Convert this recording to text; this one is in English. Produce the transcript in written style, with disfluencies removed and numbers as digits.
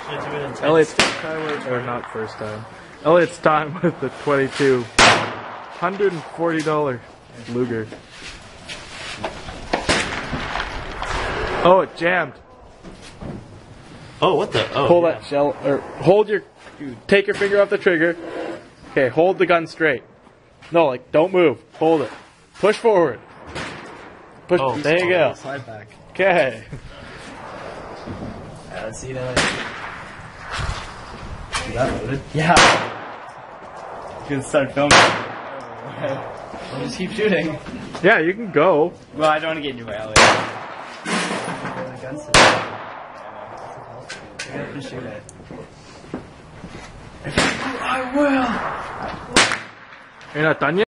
Elliott's first time with, or not first time. Elliott's time with the 22. $140 Luger. Oh, it jammed. Oh, what the? Oh, Pull that shell, or hold your, take your finger off the trigger. Okay, hold the gun straight. No, like, don't move. Hold it. Push forward. Push. Oh, there you go. Slide back. Okay. Let's see that. Is that loaded? Yeah. You can start filming. We'll just keep shooting. Yeah, you can go. Well, I don't want to get in your way, Elliott. I have to shoot it. I will! You're not done yet?